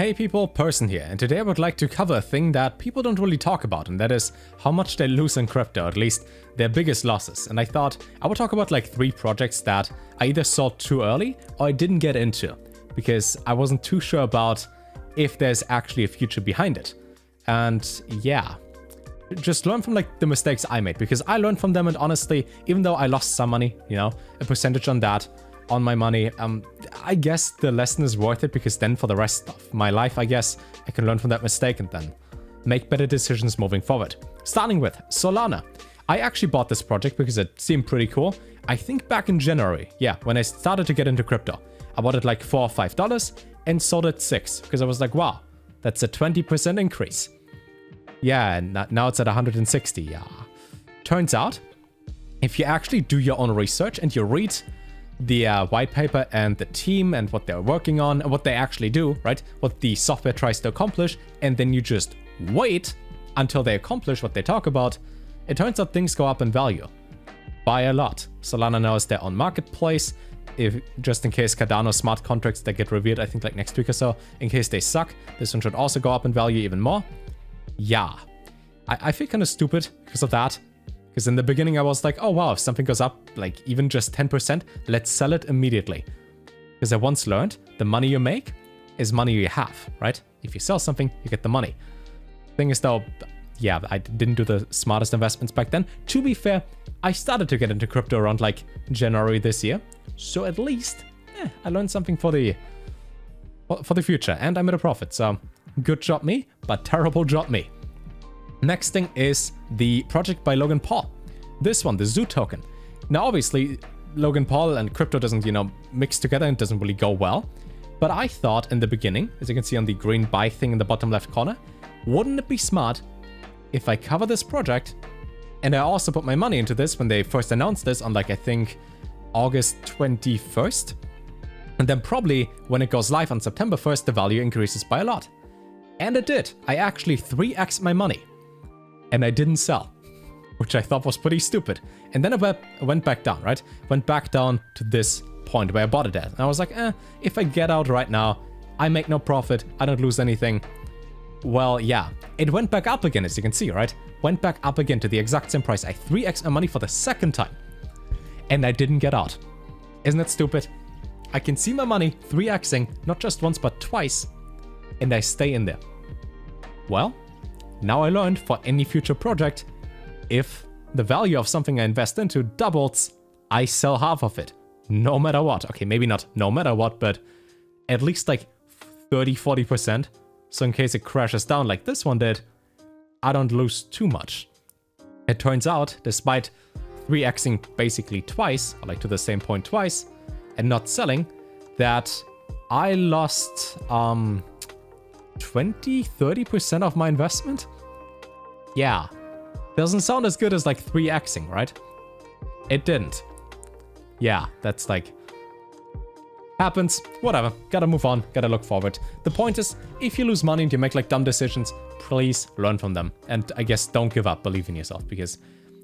Hey people, Person here, and today I would like to cover a thing that people don't really talk about, and that is how much they lose in crypto, at least their biggest losses. And I thought I would talk about like 3 projects that I either sold too early or I didn't get into, because I wasn't too sure about if there's actually a future behind it. And yeah, just learn from like the mistakes I made, because I learned from them, and honestly, even though I lost some money, you know, a percentage on that, on my money, I guess the lesson is worth it, because then for the rest of my life, I guess I can learn from that mistake and then make better decisions moving forward. Starting with Solana. I actually bought this project because it seemed pretty cool. I think back in January, yeah, when I started to get into crypto. I bought it like $4 or $5 and sold it $6 because I was like, wow, that's a 20% increase. Yeah, and now it's at 160. Yeah. Turns out, if you actually do your own research and you read the white paper and the team and what they're working on and what they actually do, right? What the software tries to accomplish, and then you just wait until they accomplish what they talk about, it turns out things go up in value by a lot. Solana now is their own marketplace. If just in case Cardano smart contracts that get revealed, I think like next week or so, in case they suck, this one should also go up in value even more. Yeah, I feel kind of stupid because of that. Because in the beginning I was like, oh wow, if something goes up like even just 10%, let's sell it immediately. Because I once learned the money you make is money you have, right? If you sell something, you get the money. Thing is though, yeah, I didn't do the smartest investments back then. To be fair, I started to get into crypto around like January this year. So at least, I learned something for the future, and I made a profit. So good job me, but terrible job me. Next thing is the project by Logan Paul. This one, the Zoo token. Now, obviously, Logan Paul and crypto doesn't, you know, mix together and doesn't really go well. But I thought in the beginning, as you can see on the green buy thing in the bottom left corner, wouldn't it be smart if I cover this project, and I also put my money into this when they first announced this on like, I think, August 21st. And then probably when it goes live on September 1st, the value increases by a lot. And it did. I actually 3x my money. And I didn't sell, which I thought was pretty stupid. And then I went back down, right? Went back down to this point where I bought it at. And I was like, if I get out right now, I make no profit, I don't lose anything. Well, yeah, it went back up again, as you can see, right? Went back up again to the exact same price. I 3x my money for the second time. And I didn't get out. Isn't that stupid? I can see my money 3xing, not just once, but twice. And I stay in there. Well, now I learned for any future project, if the value of something I invest into doubles, I sell half of it, no matter what. Okay, maybe not no matter what, but at least like 30-40%. So in case it crashes down like this one did, I don't lose too much. It turns out, despite 3xing basically twice, or like to the same point twice, and not selling, that I lost 20-30% of my investment? Yeah, doesn't sound as good as like 3xing, right? It didn't. Yeah, that's like, happens, whatever, gotta move on, gotta look forward. The point is, if you lose money and you make like dumb decisions, please learn from them. And I guess don't give up, believe in yourself, because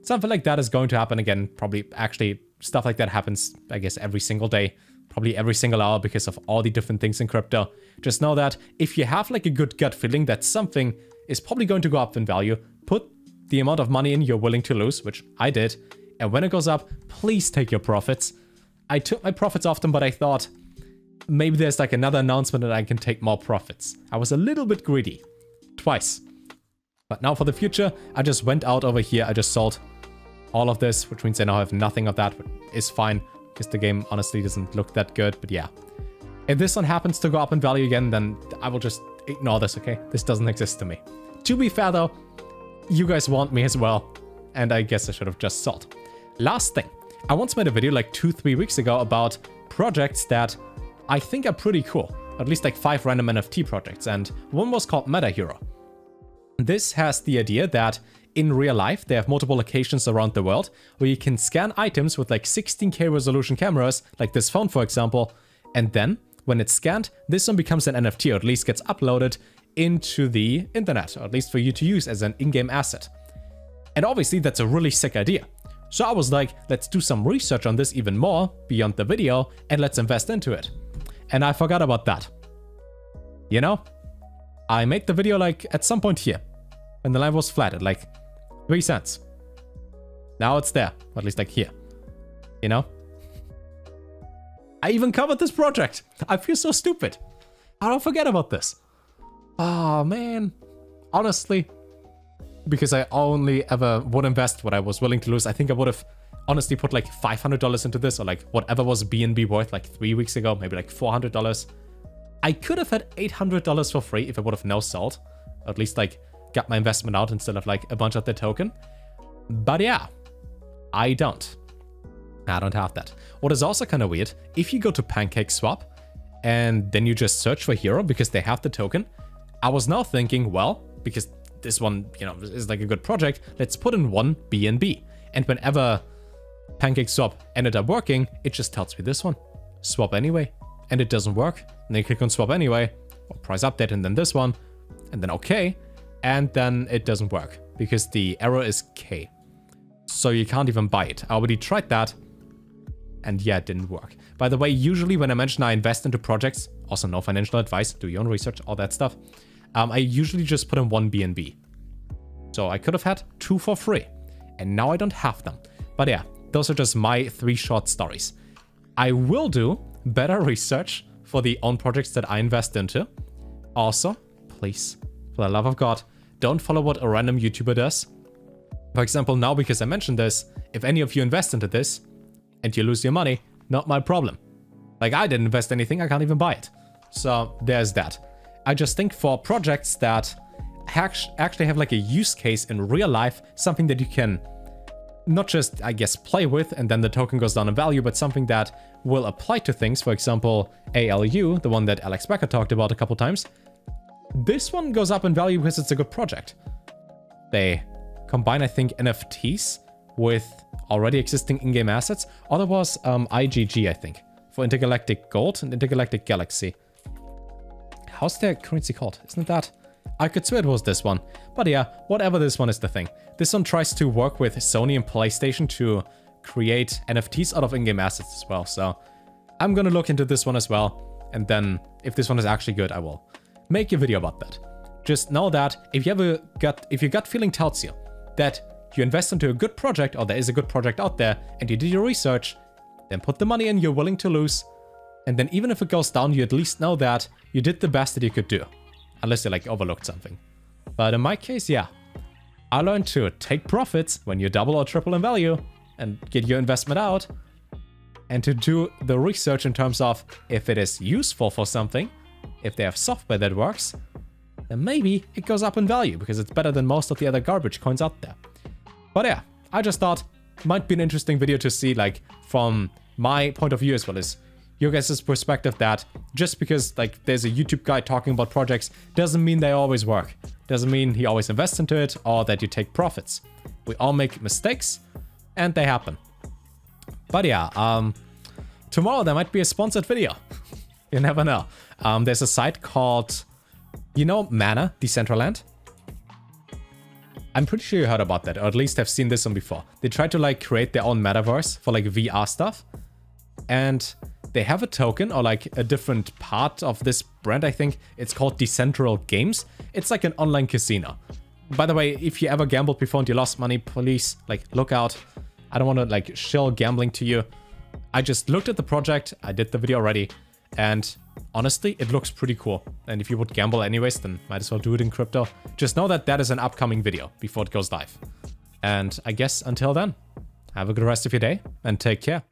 something like that is going to happen again. Probably, actually, stuff like that happens, I guess, every single day. Probably every single hour because of all the different things in crypto. Just know that if you have like a good gut feeling that something is probably going to go up in value, put the amount of money in you're willing to lose, which I did. And when it goes up, please take your profits. I took my profits off them, but I thought maybe there's like another announcement that I can take more profits. I was a little bit greedy. Twice. But now for the future, I just went out over here. I just sold all of this, which means I now have nothing of that, but is fine. Because the game honestly doesn't look that good, but yeah. If this one happens to go up in value again, then I will just ignore this, okay? This doesn't exist to me. To be fair though, you guys want me as well, and I guess I should have just sold. Last thing, I once made a video like 2-3 weeks ago about projects that I think are pretty cool. At least like 5 random NFT projects, and one was called Meta Hero. This has the idea that in real life, they have multiple locations around the world where you can scan items with like 16K resolution cameras, like this phone, for example. And then when it's scanned, this one becomes an NFT, or at least gets uploaded into the internet, or at least for you to use as an in-game asset. And obviously that's a really sick idea. So I was like, let's do some research on this even more beyond the video and let's invest into it. And I forgot about that. You know, I made the video like at some point here, and the line was flat at like 3 cents. Now it's there, or at least like here, you know? I even covered this project. I feel so stupid. How do I forget about this? Oh man, honestly, because I only ever would invest what I was willing to lose. I think I would have honestly put like $500 into this, or like whatever was BNB worth like 3 weeks ago, maybe like $400. I could have had $800 for free if I would have no sold, or at least like got my investment out instead of like a bunch of the token. But yeah, I don't have that. What is also kind of weird, if you go to PancakeSwap and then you just search for Hero because they have the token, I was now thinking, well, because this one, you know, is like a good project, let's put in 1 BNB. And whenever PancakeSwap ended up working, it just tells me this one, swap anyway, and it doesn't work. And then you click on swap anyway, or price update, and then this one, and then okay, and then it doesn't work because the error is K. So you can't even buy it. I already tried that, and yeah, it didn't work. By the way, usually when I mention I invest into projects, also no financial advice, do your own research, all that stuff, I usually just put in 1 BNB. So I could have had 2 for free, and now I don't have them. But yeah, those are just my 3 short stories. I will do better research for the own projects that I invest into. Also, please, for the love of God, don't follow what a random YouTuber does. For example, now because I mentioned this, if any of you invest into this and you lose your money, not my problem. Like, I didn't invest anything, I can't even buy it. So there's that. I just think for projects that actually have like a use case in real life, something that you can not just, I guess, play with and then the token goes down in value, but something that will apply to things. For example, ALU, the one that Alex Becker talked about a couple times. This one goes up in value because it's a good project. They combine, I think, NFTs with already existing in-game assets. Or there was IGG, I think, for Intergalactic Gold and Intergalactic Galaxy. How's their currency called? Isn't it that? I could swear it was this one. But yeah, whatever, this one is the thing. This one tries to work with Sony and PlayStation to create NFTs out of in-game assets as well. So I'm gonna look into this one as well. And then if this one is actually good, I will make a video about that. Just know that if your gut feeling tells you that you invest into a good project, or there is a good project out there, and you did your research, then put the money in you're willing to lose. And then even if it goes down, you at least know that you did the best that you could do. Unless you like overlooked something. But in my case, yeah. I learned to take profits when you double or triple in value and get your investment out. And to do the research in terms of if it is useful for something, if they have software that works, then maybe it goes up in value because it's better than most of the other garbage coins out there. But yeah, I just thought it might be an interesting video to see, like, from my point of view as well as your guys' perspective, that just because like there's a YouTube guy talking about projects doesn't mean they always work. Doesn't mean he always invests into it or that you take profits. We all make mistakes and they happen. But yeah, tomorrow there might be a sponsored video. You never know. There's a site called, you know, Mana, Decentraland? I'm pretty sure you heard about that, or at least have seen this one before. They try to like create their own metaverse for like VR stuff. And they have a token, or like a different part of this brand, I think. It's called Decentral Games. It's like an online casino. By the way, if you ever gambled before and you lost money, please, like, look out. I don't want to, like, shill gambling to you. I just looked at the project, I did the video already, and honestly, it looks pretty cool. And if you would gamble anyways, then might as well do it in crypto. Just know that that is an upcoming video before it goes live. And I guess until then, have a good rest of your day, and take care.